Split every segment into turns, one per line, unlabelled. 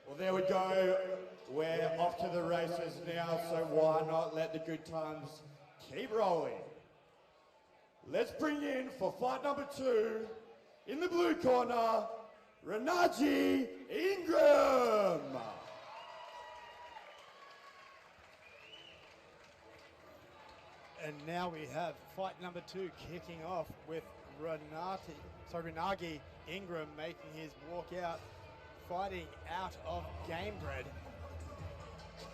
Well, there we go. We're off to the races now, so why not let the good times keep rolling? Let's bring in for fight number 2, in the blue corner, Renagi Ingram.
And now we have fight number 2 kicking off with Renagi Ingram making his walk out, fighting out of Gamebred.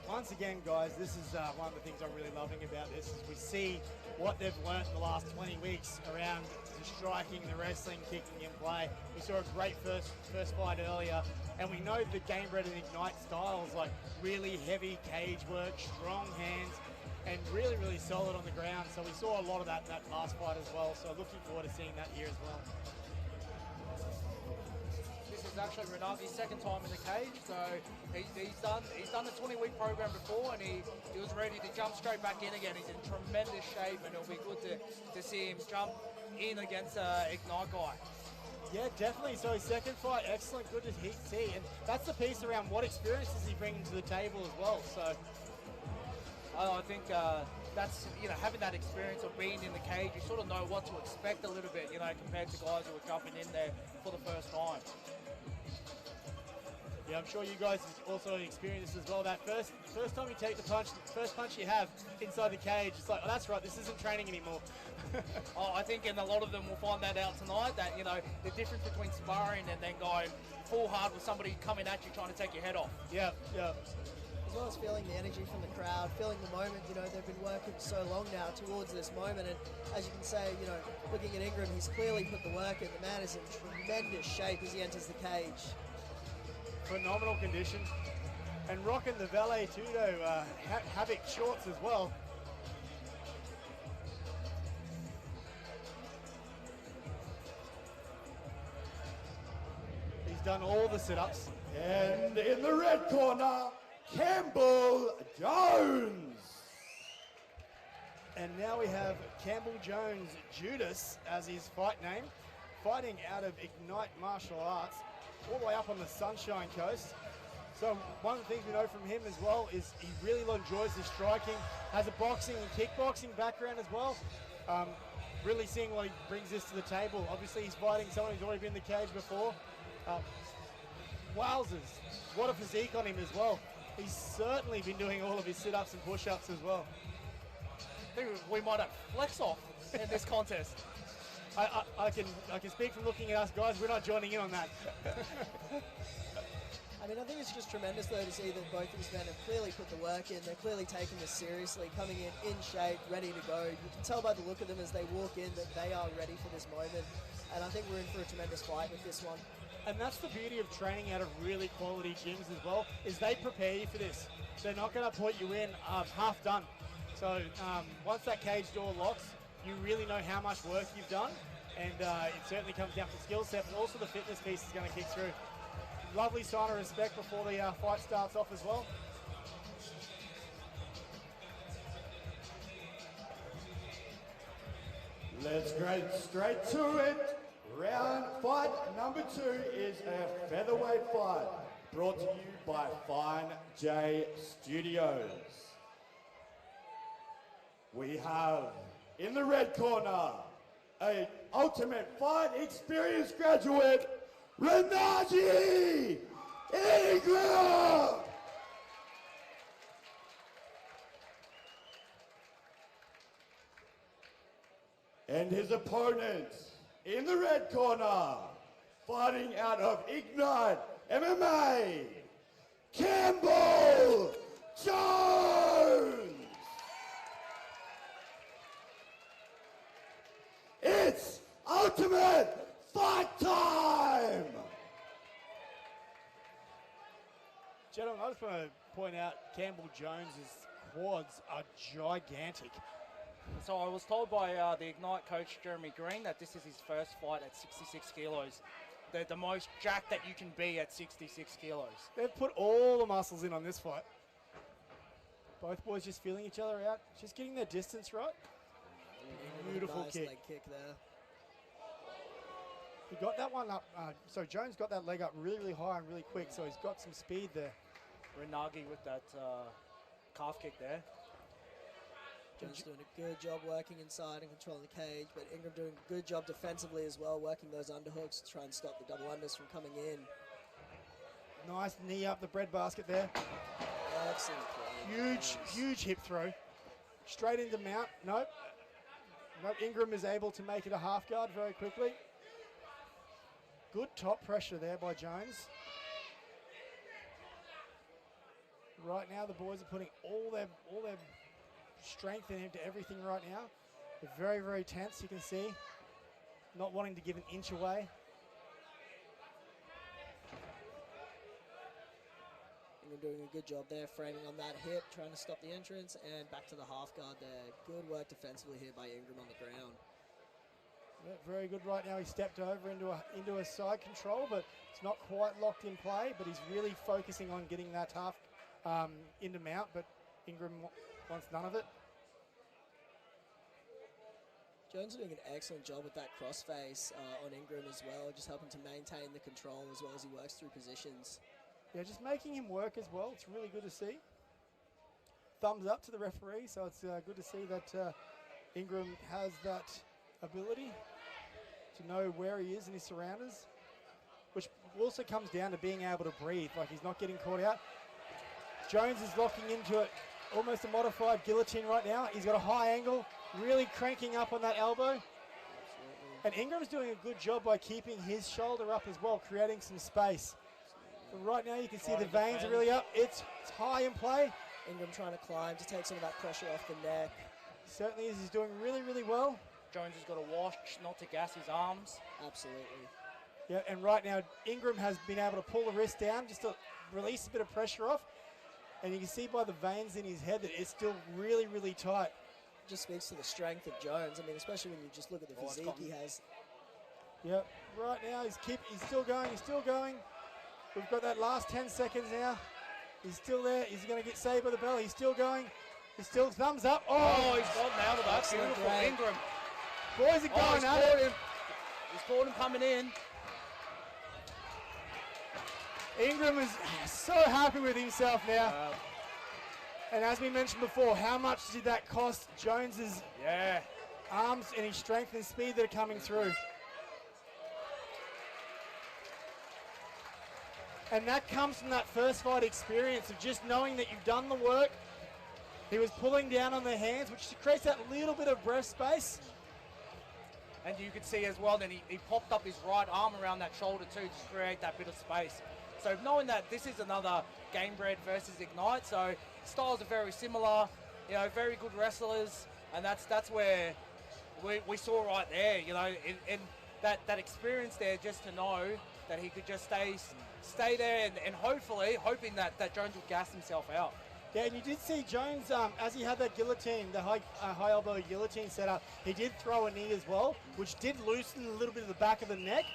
Once again, guys, this is one of the things I'm really loving about this is we see what they've learned in the last 20 weeks around the striking, the wrestling, kicking in play. We saw a great first fight earlier, and we know the Gamebred and Ignite styles, like really heavy cage work, strong hands, and really, really solid on the ground. So we saw a lot of that in that last fight as well. So looking forward to seeing that here as well.
This is actually Renagi's second time in the cage. So he's done the 20-week program before, and he was ready to jump straight back in again. He's in tremendous shape, and it'll be good to see him jump in against Ignite guy.
Yeah, definitely. So his second fight, excellent, good to see. And that's the piece around what experience is he bringing to the table as well. So
I think that's, having that experience of being in the cage, you sort of know what to expect a little bit, compared to guys who are jumping in there for the first time.
yeah, I'm sure you guys also experience this as well. That first time you take the punch, the first punch you have inside the cage, it's like, oh, that's right, this isn't training anymore.
I think, and a lot of them will find that out tonight, that, the difference between sparring and then going full hard with somebody coming at you trying to take your head off.
Yeah.
As well as feeling the energy from the crowd, feeling the moment, they've been working so long now towards this moment, and as you can say, looking at Ingram, he's clearly put the work in. The man is in tremendous shape as he enters the cage.
Phenomenal condition. And rocking the Valet Tudo Havoc shorts as well. He's done all the sit-ups.
And in the red corner, Campbell Jones.
And now we have Campbell Jones Judas as his fight name, fighting out of Ignite Martial Arts, all the way up on the Sunshine Coast. So one of the things we know from him as well is he really enjoys the striking, has a boxing and kickboxing background as well. Really seeing what he brings this to the table. Obviously he's fighting someone who's already been in the cage before. Wowzers, what a physique on him as well. He's certainly been doing all of his sit-ups and push-ups as well.
I think we might have flex off in this contest.
I can speak from looking at us guys, we're not joining in on that.
I think it's just tremendous though to see that both of these men have clearly put the work in. They're clearly taking this seriously, coming in shape, ready to go. You can tell by the look of them as they walk in that they are ready for this moment. And I think we're in for a tremendous fight with this one.
And that's the beauty of training out of really quality gyms as well, is they prepare you for this. They're not going to put you in half done. So once that cage door locks, you really know how much work you've done, and it certainly comes down to skill set, but also the fitness piece is going to kick through. Lovely sign of respect before the fight starts off as well.
Let's get straight to it. Fight number 2 is a featherweight fight brought to you by Fine J Studios. We have in the red corner a Ultimate Fight Experience graduate, Renagi Ingram. And his opponent in the red corner, fighting out of Ignite MMA, Campbell Jones. It's Ultimate Fight time!
Gentlemen, I just want to point out Campbell Jones's quads are gigantic.
So I was told by the Ignite coach, Jeremy Green, that this is his first fight at 66 kilos. They're the most jacked that you can be at 66 kilos.
They've put all the muscles in on this fight. Both boys just feeling each other out, just getting their distance right. Beautiful
nice
kick.
leg kick there.
He got that one up. So Jones got that leg up really, really high and really quick. So he's got some speed there.
Renagi with that calf kick there.
Jones doing a good job working inside and controlling the cage, but Ingram doing a good job defensively as well, working those underhooks to try and stop the double unders from coming in.
Nice knee up the breadbasket there.
Excellent play.
Huge hip throw. Straight into mount. Nope. Ingram is able to make it a half guard very quickly. Good top pressure there by Jones. Right now the boys are putting all their strength into everything right now. They're very, very tense, you can see. Not wanting to give an inch away.
Ingram doing a good job there, framing on that hip, trying to stop the entrance, and back to the half guard there. Good work defensively here by Ingram on the ground.
Yeah, very good right now. He stepped over into a side control, but it's not quite locked in play, but he's really focusing on getting that half into mount, but Ingram wants none of it.
Jones doing an excellent job with that crossface on Ingram as well, just helping to maintain the control as well as he works through positions.
Yeah, just making him work as well. It's really good to see. Thumbs up to the referee, so it's good to see that Ingram has that ability to know where he is in his surroundings, which also comes down to being able to breathe, like he's not getting caught out. Jones is locking into it, almost a modified guillotine right now. He's got a high angle, really cranking up on that elbow.
Absolutely.
And Ingram's doing a good job by keeping his shoulder up as well, creating some space. But right now you can see the veins are really up. It's high in play.
Ingram trying to climb to take some of that pressure off the neck.
Certainly is. He's doing really, really well.
Jones has got to watch not to gas his arms.
Absolutely.
Yeah, and right now Ingram has been able to pull the wrist down just to release a bit of pressure off. And you can see by the veins in his head that it's still really, really tight.
Just speaks to the strength of Jones. I mean, especially when you just look at the physique he has.
Yeah, right now he's still going, he's still going. We've got that last 10 seconds now. He's still there. He's going to get saved by the bell. He's still going. He's still thumbs up.
Oh, he's gotten out of that.
Excellent
Beautiful.
grab.
Ingram.
Boys are going at it.
He's caught him coming in.
Ingram is so happy with himself now. And as we mentioned before, how much did that cost Jones's arms and his strength and speed that are coming through? And that comes from that first fight experience of just knowing that you've done the work. He was pulling down on the hands, which creates that little bit of breath space.
And you could see as well, then he popped up his right arm around that shoulder too to create that bit of space. So knowing that this is another Gamebred versus Ignite, so styles are very similar, you know, very good wrestlers, and that's where we saw right there, you know, in that experience there, just to know that he could just stay there and hoping that Jones would gas himself out.
Yeah, and you did see Jones, as he had that guillotine, the high elbow guillotine set up, he did throw a knee as well, which did loosen a little bit of the back of the neck,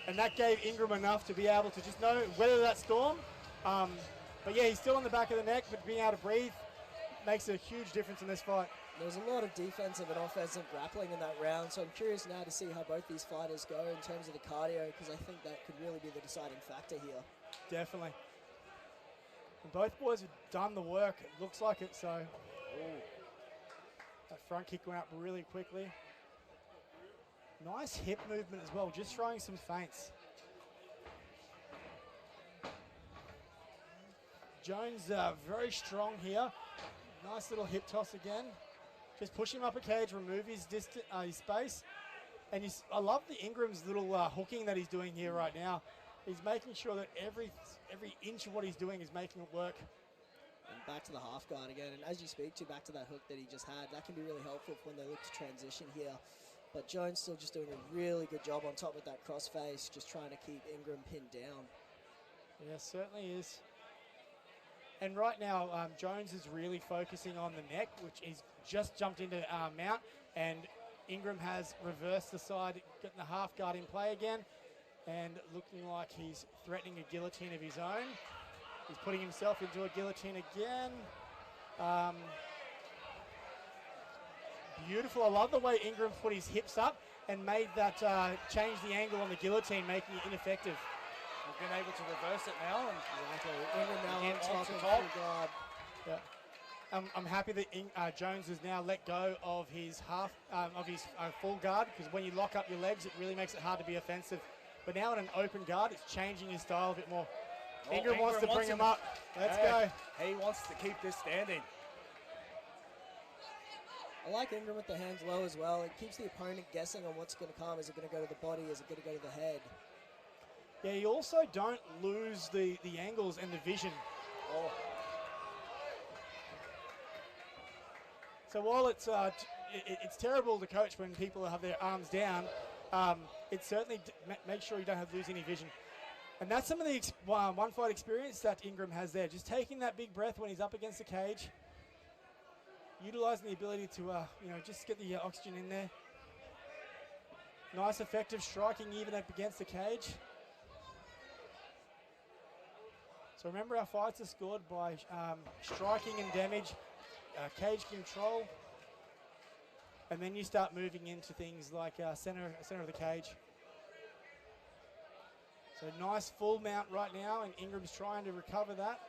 and that gave Ingram enough to be able to just know weather that storm. But yeah, he's still on the back of the neck, but being able to breathe makes a huge difference in this fight.
There's a lot of defensive and offensive grappling in that round, so I'm curious now to see how both these fighters go in terms of the cardio, because I think that could really be the deciding factor here.
Definitely. And both boys have done the work, it looks like it, so. Ooh. That front kick went up really quickly. Nice hip movement as well, just throwing some feints. Jones very strong here. Nice little hip toss again. Just push him up a cage, remove his his space. And I love the Ingram's little hooking that he's doing here right now. He's making sure that every inch of what he's doing is making it work.
And back to the half guard again. And as you speak to, back to that hook that he just had, that can be really helpful when they look to transition here. But Jones still just doing a really good job on top with that crossface, just trying to keep Ingram pinned down.
Yeah, certainly is. And right now, Jones is really focusing on the neck, which he's just jumped into mount, and Ingram has reversed the side, getting the half guard in play again, and looking like he's threatening a guillotine of his own. He's putting himself into a guillotine again. Beautiful. I love the way Ingram put his hips up and made that change the angle on the guillotine, making it ineffective.
We've been able to reverse it now. And
Exactly. Ingram now
Again,
on top
onto
and
top.
full guard.
Yeah. I'm happy that Jones has now let go of his full guard, because when you lock up your legs, it really makes it hard to be offensive. But now in an open guard, it's changing his style a bit more. Ingram wants to bring him up. Let's go.
He wants to keep this standing.
I like Ingram with the hands low as well. It keeps the opponent guessing on what's going to come. Is it going to go to the body? Is it going to go to the head?
Yeah, you also don't lose the angles and the vision.
Oh.
So while it's terrible to coach when people have their arms down, it certainly makes sure you don't lose any vision. And that's some of the one fight experience that Ingram has there. Just taking that big breath when he's up against the cage, utilizing the ability to just get the oxygen in there. Nice effective striking even up against the cage. So remember, our fights are scored by striking and damage, cage control, and then you start moving into things like center of the cage. So nice full mount right now, and Ingram's trying to recover that.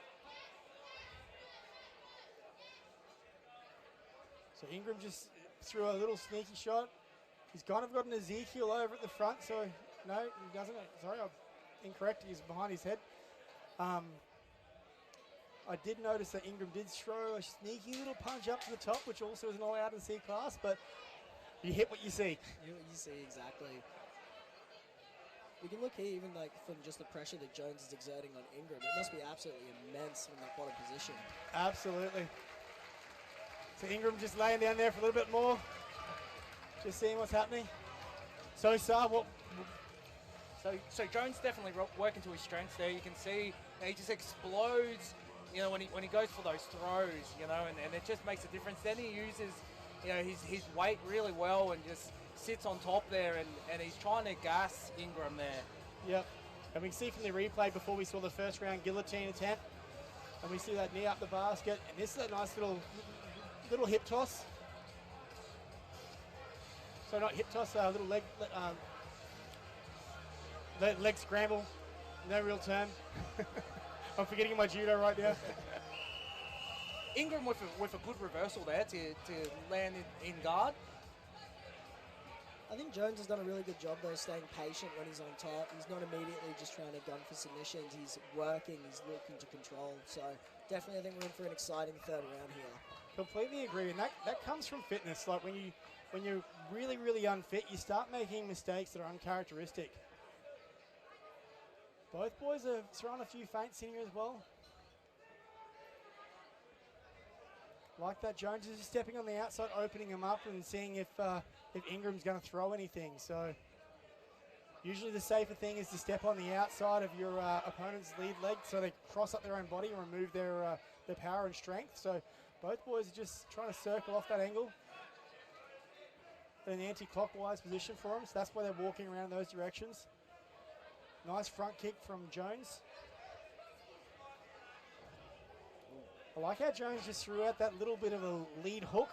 So Ingram just threw a little sneaky shot. He's kind of got an Ezekiel over at the front, so no, he doesn't. Sorry, I'm incorrect. He's behind his head. I did notice that Ingram did throw a sneaky little punch up to the top, which also isn't allowed in C class, but you hit what you see.
You hit what you see, exactly. We can look here even like from just the pressure that Jones is exerting on Ingram. It must be absolutely immense from that bottom position.
Absolutely. So Ingram just laying down there for a little bit more. Just seeing what's happening. So
Jones definitely working to his strengths there. You can see he just explodes, when he goes for those throws, and it just makes a difference. Then he uses, his weight really well and just sits on top there, and he's trying to gas Ingram there.
Yep. And we can see from the replay before we saw the first round guillotine attempt, and we see that knee up the basket, and this is a nice little hip toss. So not hip toss, little leg scramble. No real term. I'm forgetting my judo right now.
Ingram with a good reversal there to land in guard.
I think Jones has done a really good job though, staying patient when he's on top. He's not immediately just trying to gun for submissions. He's working, he's looking to control. So definitely I think we're in for an exciting third round here.
Completely agree, and that comes from fitness. Like when you're really, really unfit, you start making mistakes that are uncharacteristic. Both boys are throwing a few feints in here as well. Like that, Jones is just stepping on the outside, opening him up and seeing if Ingram's going to throw anything. So usually the safer thing is to step on the outside of your opponent's lead leg so they cross up their own body and remove their power and strength. So both boys are just trying to circle off that angle in an anti-clockwise position for them. So that's why they're walking around those directions. Nice front kick from Jones. I like how Jones just threw out that little bit of a lead hook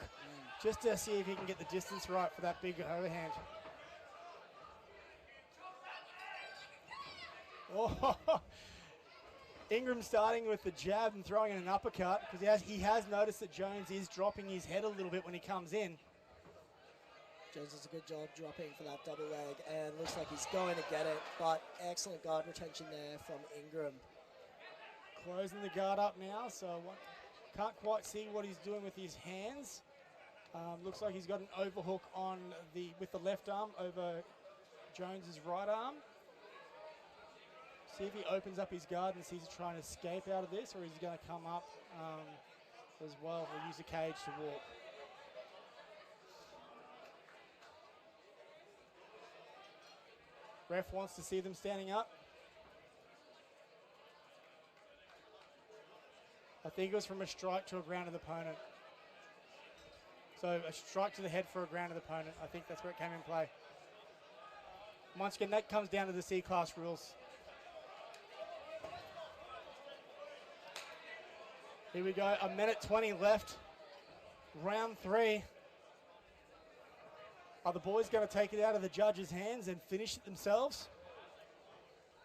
just to see if he can get the distance right for that big overhand. Oh, Ingram starting with the jab and throwing in an uppercut because he has noticed that Jones is dropping his head a little bit when he comes in.
Jones does a good job dropping for that double leg and looks like he's going to get it, but excellent guard retention there from Ingram.
Closing the guard up now, so can't quite see what he's doing with his hands. Looks like he's got an overhook with the left arm over Jones's right arm. See if he opens up his guard and sees he's trying to escape out of this, or he's going to come up as well or use the cage to walk. Ref wants to see them standing up. I think it was from a strike to a grounded opponent. So a strike to the head for a grounded opponent. I think that's where it came in play. Once again, that comes down to the C-class rules. Here we go, 1:20 left. Round 3. Are the boys going to take it out of the judges' hands and finish it themselves?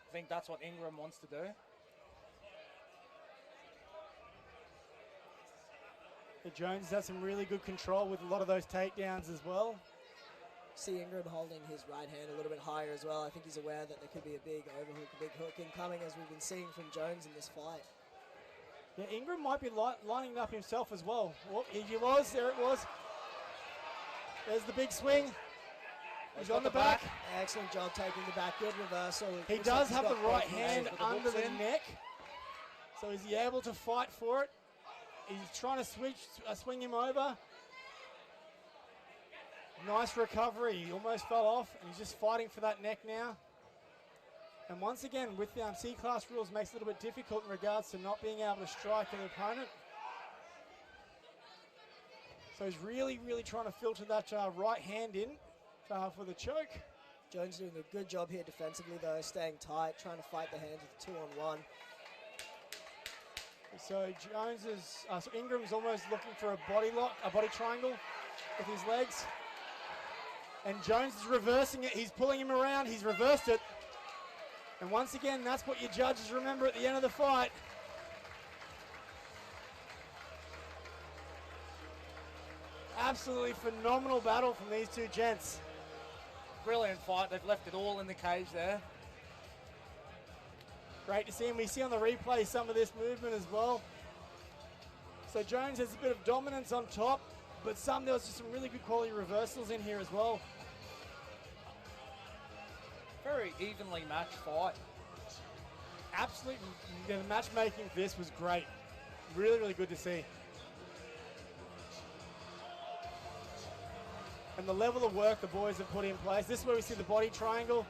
I think that's what Ingram wants to do.
The Jones has some really good control with a lot of those takedowns as well.
See Ingram holding his right hand a little bit higher as well. I think he's aware that there could be a big overhook, a big hook incoming, as we've been seeing from Jones in this fight.
Yeah, Ingram might be lining it up himself as well. Oh, he was, there it was. There's the big swing. He's on the back.
Excellent job taking the back. Good reversal.
He does have the right hand under the neck. So is he able to fight for it? He's trying to swing him over. Nice recovery. He almost fell off. And he's just fighting for that neck now. And once again, with the C-class rules, makes it a little bit difficult in regards to not being able to strike an opponent. So he's really, really trying to filter that right hand in for the choke.
Jones doing a good job here defensively, though, staying tight, trying to fight the hands with 2-on-1.
So so Ingram's almost looking for a body lock, a body triangle with his legs. And Jones is reversing it. He's pulling him around. He's reversed it. And once again, that's what your judges remember at the end of the fight. Absolutely phenomenal battle from these two gents.
Brilliant fight. They've left it all in the cage there.
Great to see him. We see on the replay some of this movement as well. So Jones has a bit of dominance on top, but there was just some really good quality reversals in here as well.
Very evenly matched fight.
Absolutely, the matchmaking for this was great. Really, really good to see. And the level of work the boys have put in place. This is where we see the body triangle.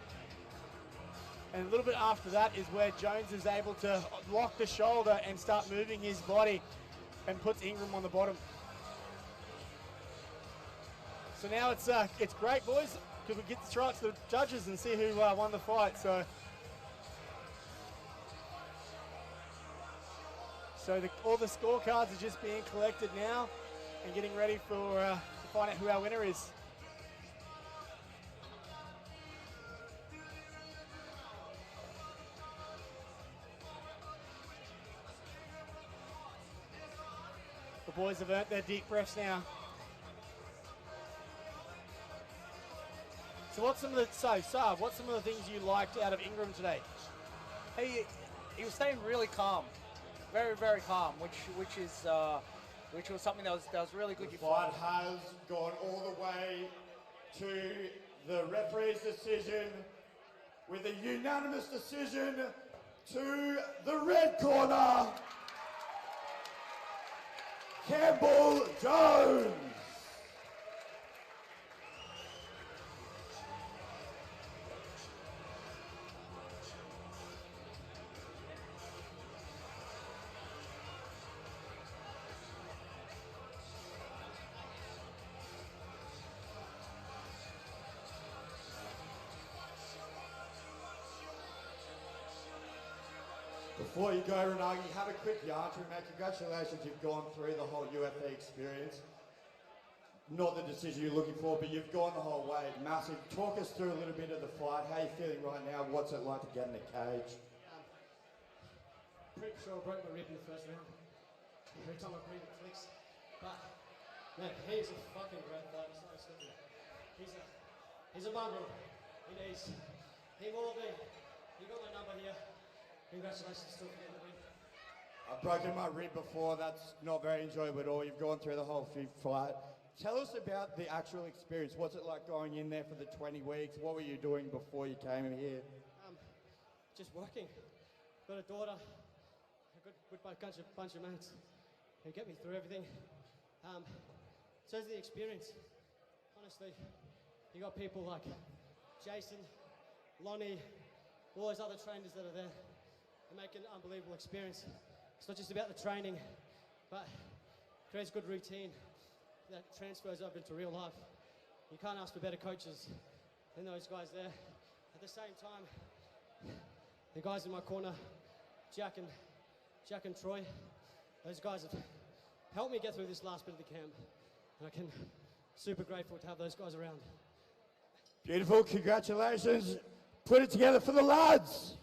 And a little bit after that is where Jones is able to lock the shoulder and start moving his body and puts Ingram on the bottom. So now it's great, boys, because we get to throw it to the judges and see who won the fight. So all the scorecards are just being collected now and getting ready for to find out who our winner is. The boys have earned their deep breaths now. So what's some of the things you liked out of Ingram today?
He was staying really calm, very, very calm, which was something that was really good.
The fight has gone all the way to the referee's decision with a unanimous decision to the red corner, Campbell Jones. Before you go, Renagi, have a quick yarn to mate. Congratulations, you've gone through the whole UFE experience. Not the decision you're looking for, but you've gone the whole way. Massive. Talk us through a little bit of the fight. How are you feeling right now? What's it like to get in the cage?
Pretty sure I broke my rib in the first round. Every time I breathe, it clicks. But, man, he's a fucking great fighter. So he's a mongrel. He will be. You got my number here. Congratulations still for getting the win.
I've broken my rib before. That's not very enjoyable at all. You've gone through the whole fight. Tell us about the actual experience. What's it like going in there for the 20 weeks? What were you doing before you came in here?
Just working. Got a daughter. A good bunch of mates who get me through everything. So the experience. Honestly, you got people like Jason, Lonnie, all those other trainers that are there. They make an unbelievable experience. It's not just about the training, but it creates good routine that transfers over into real life. You can't ask for better coaches than those guys there. At the same time, the guys in my corner, Jack and Troy, those guys have helped me get through this last bit of the camp. And I'm super grateful to have those guys around.
Beautiful, congratulations. Put it together for the lads.